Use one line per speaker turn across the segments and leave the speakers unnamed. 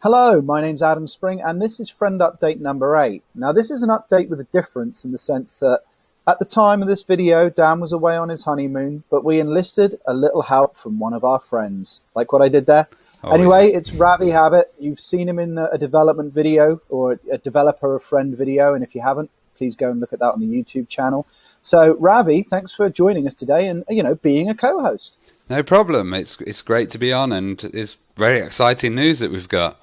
Hello, my name's Adam Spring, and this is Friend Update number 8. Now, this is an update with a difference in the sense that at the time of this video, Dan was away on his honeymoon, but we enlisted a little help from one of our friends. Like what I did there? Anyway, yeah. It's Ravi Abbott. You've seen him in a development video or a developer of friend video, and if you haven't, please go and look at that on the YouTube channel. So, Ravi, thanks for joining us today and, being a co-host.
No problem. It's great to be on, and it's very exciting news that we've got.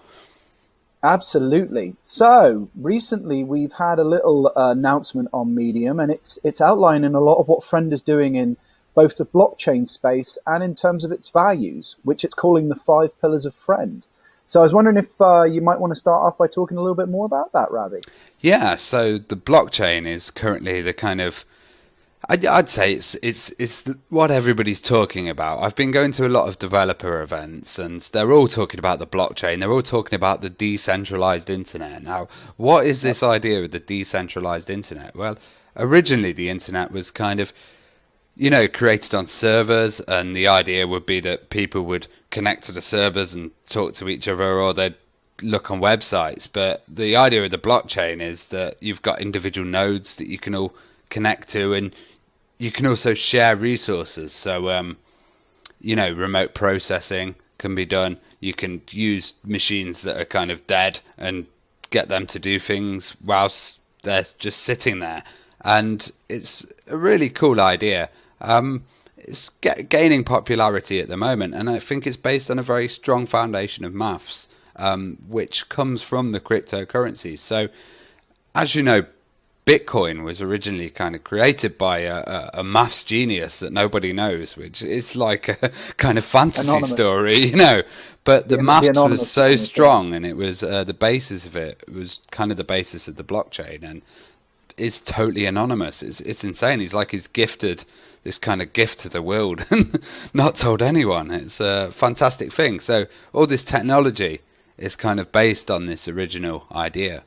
Absolutely. So recently we've had a little announcement on Medium, and it's outlining a lot of what Friend is doing in both the blockchain space and in terms of its values, which it's calling the 5 pillars of Friend. So I was wondering if you might want to start off by talking a little bit more about that, Ravi.
Yeah, so the blockchain is currently the kind of, I'd say it's what everybody's talking about. I've been going to a lot of developer events, and they're all talking about the blockchain. They're all talking about the decentralized internet. Now, what is this idea of the decentralized internet? Well, originally the internet was kind of, created on servers, and the idea would be that people would connect to the servers and talk to each other, or they'd look on websites. But the idea of the blockchain is that you've got individual nodes that you can all connect to, and you can also share resources. So, remote processing can be done. You can use machines that are kind of dead and get them to do things whilst they're just sitting there. And it's a really cool idea. It's gaining popularity at the moment, and I think it's based on a very strong foundation of maths, which comes from the cryptocurrencies. So, as you know, Bitcoin was originally kind of created by a maths genius that nobody knows, which is like a kind of fantasy
Anonymous
story, But the maths was so strong, and it was the basis of it. It was kind of the basis of the blockchain, and it's totally anonymous. It's insane. He's gifted this kind of gift to the world and not told anyone. It's a fantastic thing. So all this technology is kind of based on this original idea.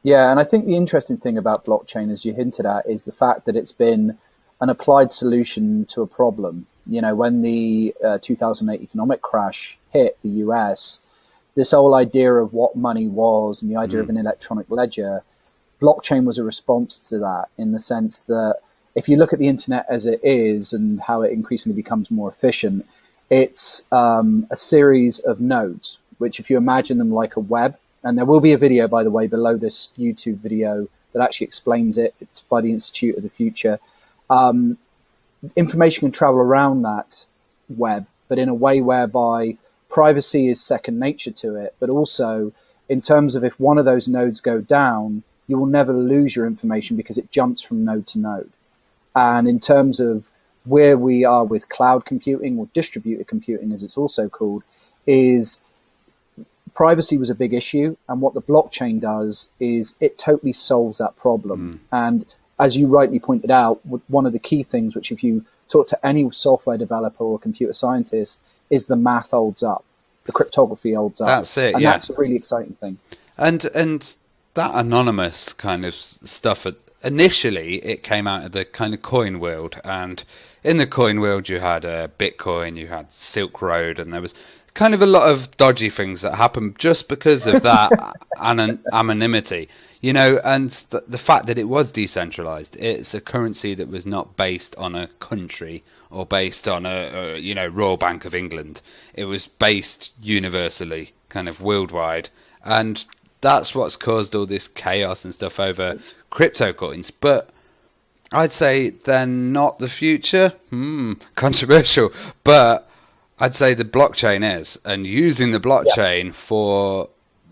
Yeah, and I think the interesting thing about blockchain, as you hinted at, is the fact that it's been an applied solution to a problem. When the 2008 economic crash hit the US, this whole idea of what money was and the idea of an electronic ledger, blockchain was a response to that, in the sense that if you look at the internet as it is and how it increasingly becomes more efficient, it's a series of nodes, which if you imagine them like a web, and there will be a video, by the way, below this YouTube video that actually explains it. It's by the Institute of the Future. Information can travel around that web, but in a way whereby privacy is second nature to it. But also, in terms of if one of those nodes go down, you will never lose your information because it jumps from node to node. And in terms of where we are with cloud computing, or distributed computing as it's also called, is privacy was a big issue, and what the blockchain does is it totally solves that problem. And as you rightly pointed out, one of the key things, which if you talk to any software developer or computer scientist, is the math holds up, the cryptography holds up.
That's it,
and
yeah.
That's a really exciting thing.
And that anonymous kind of stuff, initially it came out of the kind of coin world, and in the coin world you had Bitcoin, you had Silk Road, and there was kind of a lot of dodgy things that happened just because of that anonymity, and the fact that it was decentralized. It's a currency that was not based on a country or based on a Royal Bank of England. It was based universally, kind of worldwide, and that's what's caused all this chaos and stuff over crypto coins. But I'd say they're not the future. Controversial, but I'd say the blockchain is, and using the blockchain for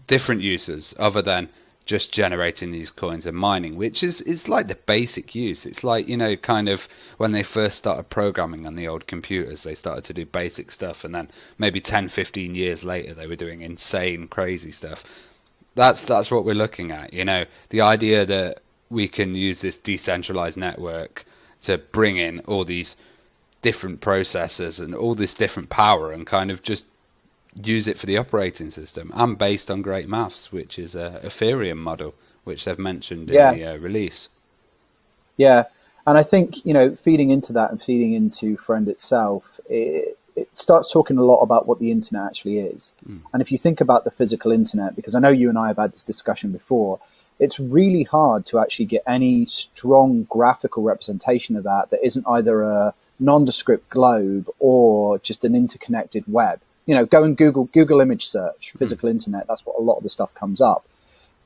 different uses other than just generating these coins and mining, which is like the basic use. It's like, kind of when they first started programming on the old computers, they started to do basic stuff, and then maybe 10, 15 years later, they were doing insane, crazy stuff. That's what we're looking at, the idea that we can use this decentralized network to bring in all these different processors and all this different power and kind of just use it for the operating system, and based on great maths, which is a Ethereum model, which they've mentioned in the release. Yeah,
and I think, feeding into that and feeding into Friend itself, it starts talking a lot about what the internet actually is. And if you think about the physical internet, because I know you and I have had this discussion before, it's really hard to actually get any strong graphical representation of that isn't either a nondescript globe or just an interconnected web. Go and Google image search, physical internet. That's what a lot of the stuff comes up.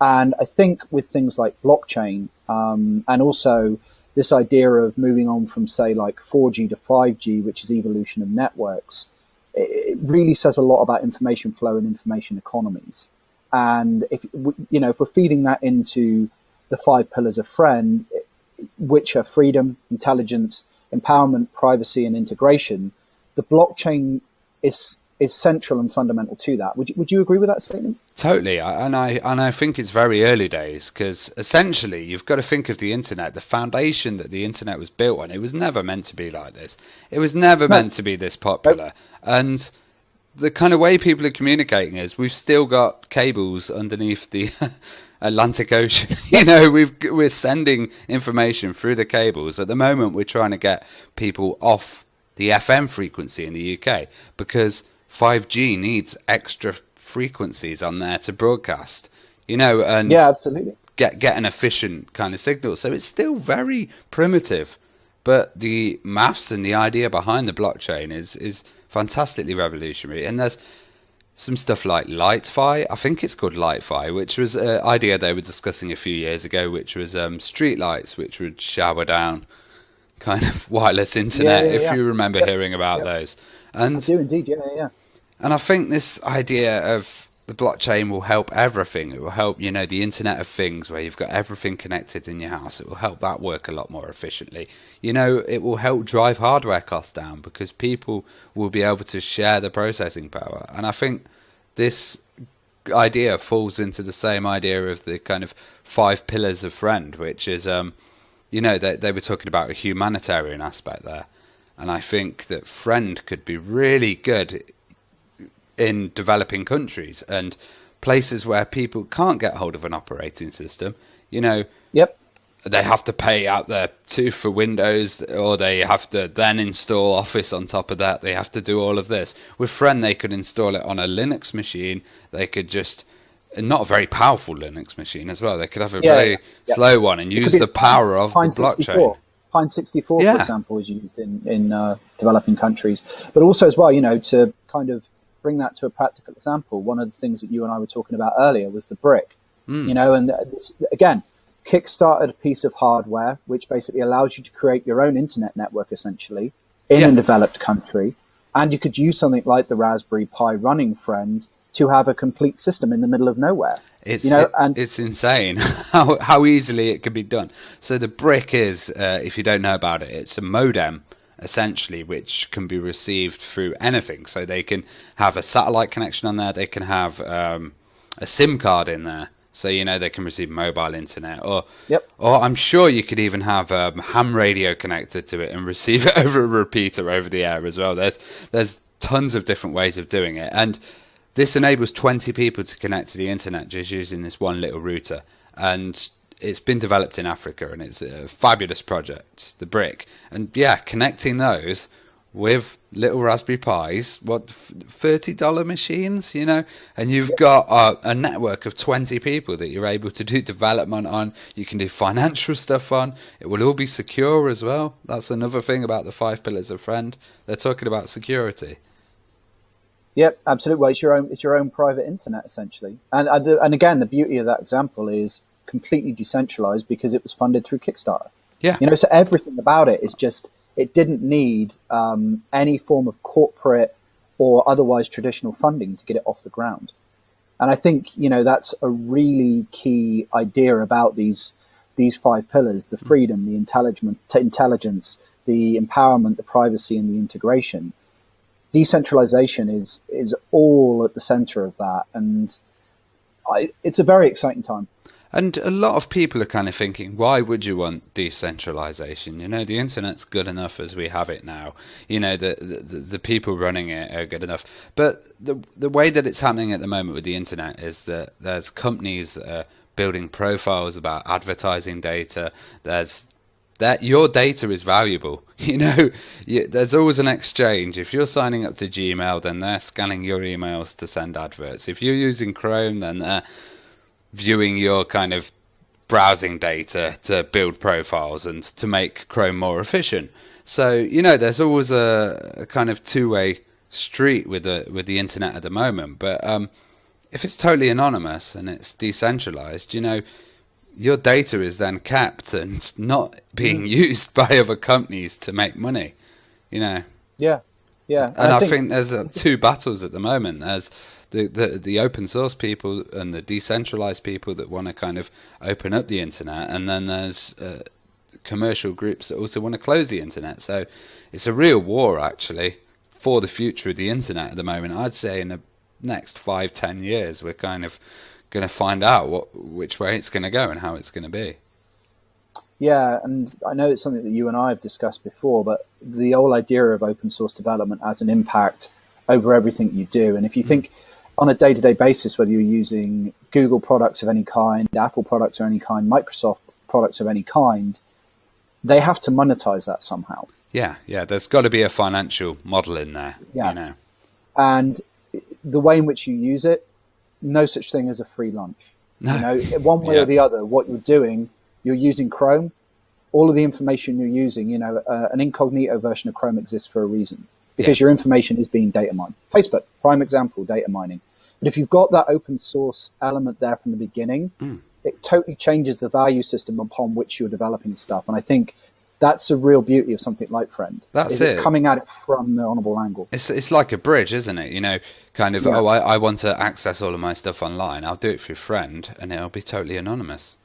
And I think with things like blockchain, and also this idea of moving on from, say, like 4G to 5G, which is evolution of networks, it really says a lot about information flow and information economies. And if we're feeding that into the 5 pillars of Friend, which are freedom, intelligence, empowerment, privacy, and integration, the blockchain is central and fundamental to that. Would you agree with that statement?
Totally, and I think it's very early days, because essentially you've got to think of the internet, the foundation that the internet was built on. It was never meant to be like this. It was never meant to be this popular. And the kind of way people are communicating is we've still got cables underneath the Atlantic Ocean. We're sending information through the cables. At the moment, we're trying to get people off the FM frequency in the UK because 5G needs extra frequencies on there to broadcast, and
yeah, absolutely,
get an efficient kind of signal. So it's still very primitive, but the maths and the idea behind the blockchain is fantastically revolutionary. And there's some stuff like LightFi, I think it's called LightFi, which was an idea they were discussing a few years ago, which was street lights which would shower down kind of wireless internet, if you remember hearing about those. And
I do indeed, yeah.
And I think this idea of the blockchain will help everything. It will help, the Internet of Things, where you've got everything connected in your house. It will help that work a lot more efficiently. It will help drive hardware costs down because people will be able to share the processing power. And I think this idea falls into the same idea of the kind of 5 pillars of Friend, which is, they were talking about a humanitarian aspect there. And I think that Friend could be really good in developing countries and places where people can't get hold of an operating system.
Yep.
They have to pay out their tooth for Windows, or they have to then install Office on top of that. They have to do all of this. With Friend, they could install it on a Linux machine. They could just, not a very powerful Linux machine as well. They could have a very slow one and use the power of the blockchain.
Pine 64, for example, is used in developing countries. But also as well, to kind of bring that to a practical example, one of the things that you and I were talking about earlier was the BRCK. And this, again, kickstarted a piece of hardware which basically allows you to create your own internet network essentially in a developed country, and you could use something like the Raspberry Pi running Friend to have a complete system in the middle of nowhere.
It's insane how easily it can be done. So the BRCK is, if you don't know about it, it's a modem essentially which can be received through anything. So they can have a satellite connection on there. They can have a SIM card in there. So, they can receive mobile internet, or I'm sure you could even have a ham radio connected to it and receive it over a repeater over the air as well. There's tons of different ways of doing it. And this enables 20 people to connect to the internet just using this one little router. And it's been developed in Africa, and it's a fabulous project, the BRCK. And connecting those with little Raspberry Pis, $30 machines, and you've got a network of 20 people that you're able to do development on. You can do financial stuff on. It will all be secure as well. That's another thing about the 5 pillars of Friend. They're talking about security.
Yep, absolutely. Well, it's your own private internet essentially. And again, the beauty of that example is completely decentralized because it was funded through Kickstarter.
Yeah.
So everything about it is just, it didn't need any form of corporate or otherwise traditional funding to get it off the ground. And I think, that's a really key idea about these 5 pillars: the freedom, the intelligence, the empowerment, the privacy, and the integration. Decentralization is all at the center of that. And it's a very exciting time.
And a lot of people are kind of thinking, why would you want decentralization? The internet's good enough as we have it now. The people running it are good enough. But the way that it's happening at the moment with the internet is that there's companies that are building profiles about advertising data. There's that your data is valuable. There's always an exchange. If you're signing up to Gmail, then they're scanning your emails to send adverts. If you're using Chrome, then they're viewing your kind of browsing data to build profiles and to make Chrome more efficient. So, there's always a kind of two-way street with the internet at the moment. But if it's totally anonymous and it's decentralized, your data is then kept and not being used by other companies to make money,
Yeah.
And I think there's two battles at the moment. There's the open source people and the decentralized people that want to kind of open up the internet, and then there's commercial groups that also want to close the internet. So it's a real war, actually, for the future of the internet at the moment. I'd say in the next 5-10 years, we're kind of going to find out which way it's going to go and how it's going to be.
Yeah, and I know it's something that you and I have discussed before, but the whole idea of open source development has an impact over everything you do. And if you think on a day-to-day basis, whether you're using Google products of any kind, Apple products of any kind, Microsoft products of any kind, they have to monetize that somehow.
Yeah, there's got to be a financial model in there.
Yeah. And the way in which you use it, no such thing as a free lunch.
No.
One way or the other, what you're doing, you're using Chrome. All of the information you're using, an incognito version of Chrome exists for a reason, because your information is being data mined. Facebook, prime example, data mining. But if you've got that open source element there from the beginning, it totally changes the value system upon which you're developing stuff. And I think that's a real beauty of something like Friend.
That's it.
It's coming at it from the honourable angle. It's
like a bridge, isn't it? I want to access all of my stuff online. I'll do it through Friend, and it'll be totally anonymous.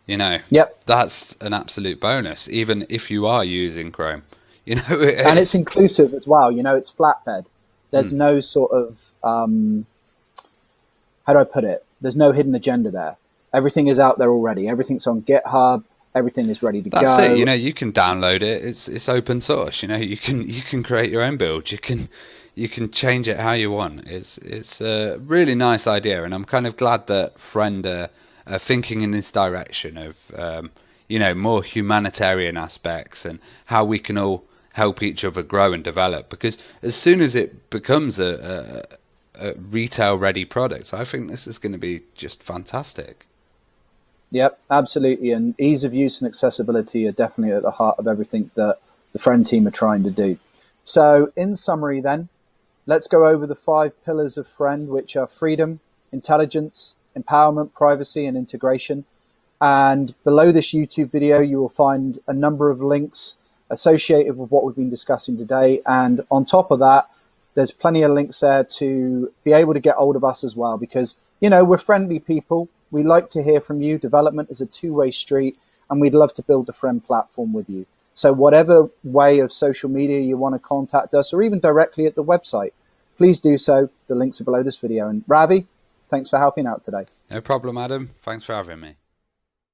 Yep.
That's an absolute bonus, even if you are using Chrome.
And it's inclusive as well. It's flatbed. There's no sort of how do I put it? There's no hidden agenda there. Everything is out there already. Everything's on GitHub. Everything is ready to go.
That's it. You can download it. It's open source. You can create your own build. You can change it how you want. It's a really nice idea, and I'm kind of glad that Friend are thinking in this direction of more humanitarian aspects and how we can all help each other grow and develop. Because as soon as it becomes a retail ready product, I think this is going to be just fantastic.
Yep, absolutely. And ease of use and accessibility are definitely at the heart of everything that the Friend team are trying to do. So in summary then, let's go over the 5 pillars of Friend, which are freedom, intelligence, empowerment, privacy, and integration. And below this YouTube video, you will find a number of links associated with what we've been discussing today. And on top of that, there's plenty of links there to be able to get hold of us as well, because, we're friendly people. We like to hear from you. Development is a two-way street, and we'd love to build a Friend platform with you. So whatever way of social media you want to contact us, or even directly at the website, please do so. The links are below this video. And Ravi, thanks for helping out today.
No problem, Adam. Thanks for having me.